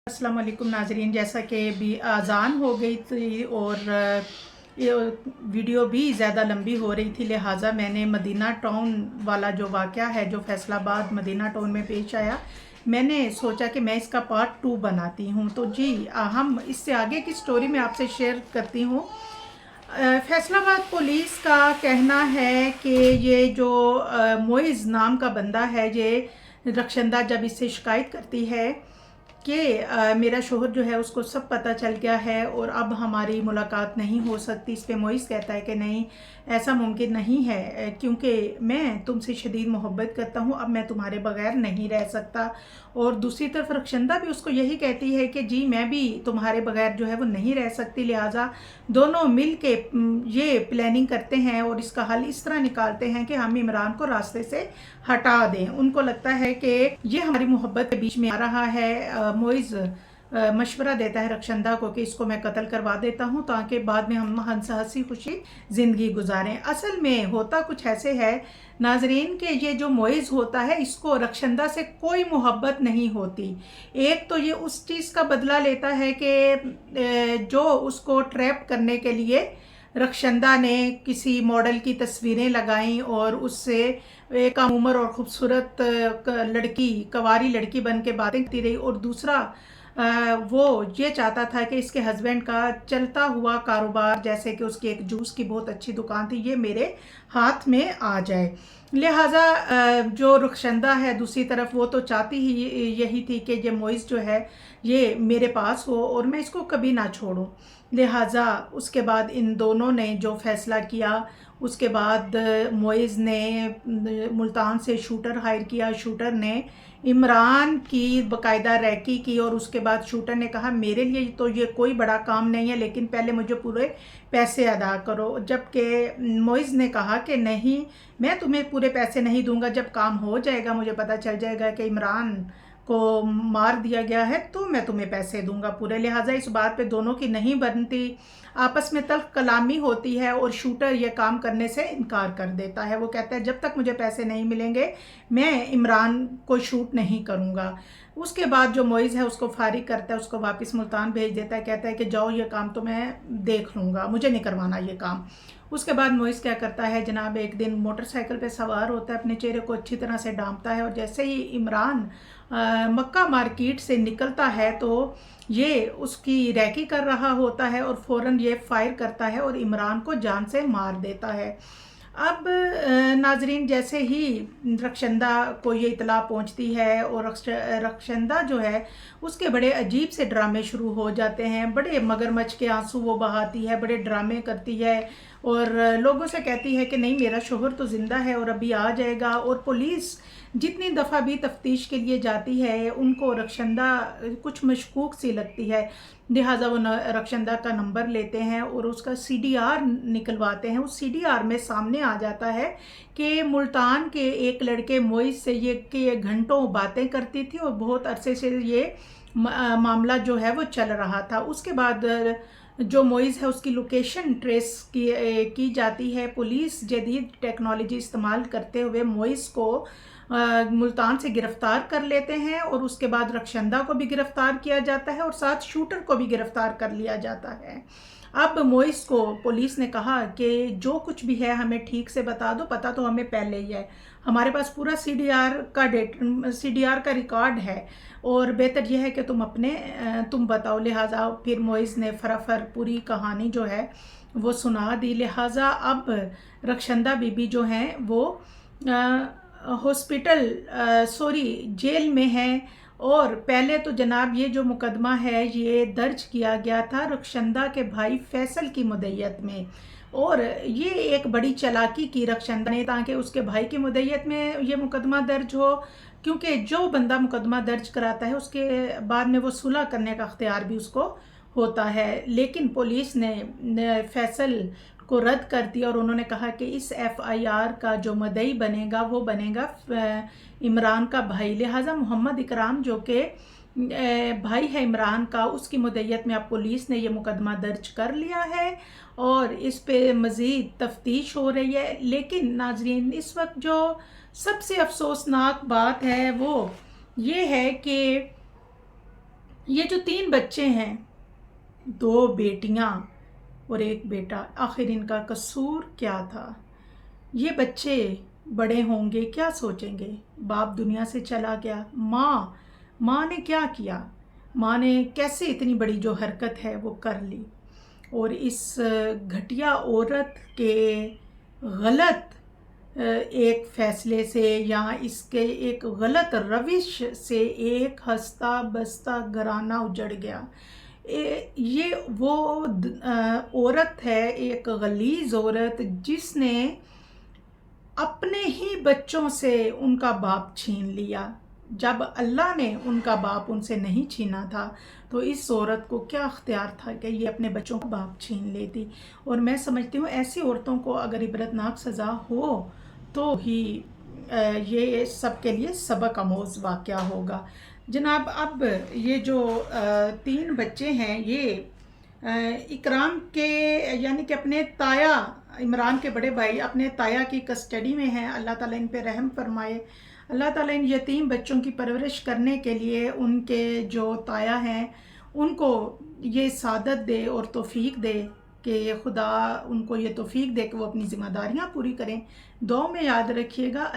अस्सलाम वालेकुम नाजरीन। जैसा कि भी अज़ान हो गई थी और ये वीडियो भी ज़्यादा लंबी हो रही थी, लिहाजा मैंने मदीना टाउन वाला जो वाक़या है जो फैसलाबाद मदीना टाउन में पेश आया, मैंने सोचा कि मैं इसका पार्ट 2 बनाती हूँ। तो जी हम इससे आगे की स्टोरी मैं आपसे शेयर करती हूँ। फैसलाबाद पुलिस का कहना है कि ये जो मोइज़ नाम का बंदा है, ये रक्षंदा जब इससे शिकायत करती है कि मेरा शोहर जो है उसको सब पता चल गया है और अब हमारी मुलाकात नहीं हो सकती। इस पे मोइस कहता है कि नहीं, ऐसा मुमकिन नहीं है, क्योंकि मैं तुमसे शदीद मोहब्बत करता हूँ, अब मैं तुम्हारे बगैर नहीं रह सकता। और दूसरी तरफ रक्षंदा भी उसको यही कहती है कि जी मैं भी तुम्हारे बगैर जो है वो नहीं रह सकती। लिहाजा दोनों मिल के ये प्लानिंग करते हैं और इसका हल इस तरह निकालते हैं कि हम इमरान को रास्ते से हटा दें। उनको लगता है कि ये हमारी मोहब्बत के बीच में आ रहा है। मोइज़ मशवरा देता है रक्षंदा को कि इसको मैं कत्ल करवा देता हूँ ताकि बाद में हम हंसी खुशी ज़िंदगी गुजारें। असल में होता कुछ ऐसे है नाजरीन के ये जो मोइज़ होता है इसको रक्षंदा से कोई मोहब्बत नहीं होती। एक तो ये उस चीज़ का बदला लेता है कि जो उसको ट्रैप करने के लिए रक्षंदा ने किसी मॉडल की तस्वीरें लगाईं और उससे एक कम उम्र और खूबसूरत लड़की, कवारी लड़की बन के बातें करती रही। और दूसरा वो ये चाहता था कि इसके हस्बैंड का चलता हुआ कारोबार, जैसे कि उसकी एक जूस की बहुत अच्छी दुकान थी, ये मेरे हाथ में आ जाए। लिहाजा जो रक्षंदा है दूसरी तरफ, वो तो चाहती ही यही थी कि ये मोइज़ जो है ये मेरे पास हो और मैं इसको कभी ना छोड़ूं। लिहाजा उसके बाद इन दोनों ने जो फैसला किया, उसके बाद मोइज़ ने मुल्तान से शूटर हायर किया। शूटर ने इमरान की बाकायदा रैकी की और उसके बाद शूटर ने कहा मेरे लिए तो ये कोई बड़ा काम नहीं है, लेकिन पहले मुझे पूरे पैसे अदा करो। जबकि मोइज़ ने कहा कि नहीं, मैं तुम्हें पूरे पैसे नहीं दूंगा, जब काम हो जाएगा, मुझे पता चल जाएगा कि इमरान को मार दिया गया है, तो मैं तुम्हें पैसे दूंगा पूरे। लिहाजा इस बात पे दोनों की नहीं बनती, आपस में तल्ख कलामी होती है और शूटर ये काम करने से इनकार कर देता है। वो कहता है जब तक मुझे पैसे नहीं मिलेंगे मैं इमरान को शूट नहीं करूँगा। उसके बाद जो मोइज़ है उसको फारिग करता है, उसको वापस मुल्तान भेज देता है, कहता है कि जाओ ये काम तो मैं देख लूँगा, मुझे नहीं करवाना ये काम। उसके बाद मोइज़ क्या करता है जनाब, एक दिन मोटरसाइकिल पे सवार होता है, अपने चेहरे को अच्छी तरह से ढांपता है और जैसे ही इमरान मक्का मार्केट से निकलता है तो ये उसकी रैकी कर रहा होता है और फ़ौरन ये फायर करता है और इमरान को जान से मार देता है। अब नाजरीन जैसे ही रक्षंदा को ये इतला पहुंचती है और रक्षंदा जो है उसके बड़े अजीब से ड्रामे शुरू हो जाते हैं, बड़े मगरमच्छ के आंसू वो बहाती है, बड़े ड्रामे करती है और लोगों से कहती है कि नहीं मेरा शोहर तो ज़िंदा है और अभी आ जाएगा। और पुलिस जितनी दफ़ा भी तफ्तीश के लिए जाती है उनको रक्षंदा कुछ मशकूक सी लगती है। लिहाजा वो रक्षंदा का नंबर लेते हैं और उसका सीडीआर निकलवाते हैं। उस सीडीआर में सामने आ जाता है कि मुल्तान के एक लड़के मोइज़ से ये घंटों बातें करती थी और बहुत अरसे से ये मामला जो है वो चल रहा था। उसके बाद जो मोइज़ है उसकी लोकेशन ट्रेस की जाती है। पुलिस जदीद टेक्नोलॉजी इस्तेमाल करते हुए मोइज़ को मुल्तान से गिरफ्तार कर लेते हैं और उसके बाद रक्षंदा को भी गिरफ्तार किया जाता है और साथ शूटर को भी गिरफ्तार कर लिया जाता है। अब मोइज़ को पुलिस ने कहा कि जो कुछ भी है हमें ठीक से बता दो, पता तो हमें पहले ही है, हमारे पास पूरा सीडीआर का रिकॉर्ड है और बेहतर यह है कि तुम बताओ। लिहाजा फिर मोइज़ ने फराफर पूरी कहानी जो है वो सुना दी। लिहाजा अब रक्षंदा बीबी जो हैं वो जेल में है। और पहले तो जनाब ये जो मुकदमा है ये दर्ज किया गया था रक्षंदा के भाई फैसल की मुद्दत में, और ये एक बड़ी चालाकी की रक्षंदा ने ताकि उसके भाई की मुद्दत में ये मुकदमा दर्ज हो, क्योंकि जो बंदा मुकदमा दर्ज कराता है उसके बाद में वो सुलह करने का अख्तियार भी उसको होता है। लेकिन पुलिस ने फैसल को रद्द कर दिया और उन्होंने कहा कि इस एफआईआर का जो मदई बनेगा वो बनेगा इमरान का भाई। लिहाजा मोहम्मद इकराम जो कि भाई है इमरान का, उसकी मुद्दत में अब पुलिस ने ये मुकदमा दर्ज कर लिया है और इस पे मज़ीद तफ्तीश हो रही है। लेकिन नाजरीन इस वक्त जो सबसे अफसोसनाक बात है वो ये है कि یہ جو 3 بچے ہیں، 2 بیٹیاں اور 1 بیٹا، آخر ان کا قصور کیا تھا؟ یہ بچے بڑے ہوں گے کیا سوچیں گے؟ باپ دنیا سے چلا گیا، ماں نے کیا کیا؟ ماں نے کیسے اتنی بڑی جو حرکت ہے وہ کر لی؟ اور اس گھٹیا عورت کے غلط ایک فیصلے سے یا اس کے ایک غلط روش سے ایک ہنستا بستا گھرانہ اجڑ گیا۔ یہ وہ عورت ہے، ایک غلیظ عورت، جس نے اپنے ہی بچوں سے ان کا باپ چھین لیا۔ جب اللہ نے ان کا باپ ان سے نہیں چھینا تھا تو اس عورت کو کیا اختیار تھا کہ یہ اپنے بچوں کا باپ چھین لیتی؟ اور میں سمجھتی ہوں ایسی عورتوں کو اگر عبرتناک سزا ہو تو ہی یہ سب کے لیے سبق آموز واقعہ ہوگا۔ جناب، اب یہ جو 3 بچے ہیں، یہ اکرام کے یعنی کہ اپنے تایا، عمران کے بڑے بھائی اپنے تایا کی کسٹڈی میں ہیں۔ اللہ تعالیٰ ان پہ رحم فرمائے۔ اللہ تعالیٰ ان یتیم بچوں کی پرورش کرنے کے لیے ان کے جو تایا ہیں ان کو یہ سعادت دے اور توفیق دے کہ خدا ان کو یہ توفیق دے کہ وہ اپنی ذمہ داریاں پوری کریں۔ دعاؤں میں یاد رکھیے گا۔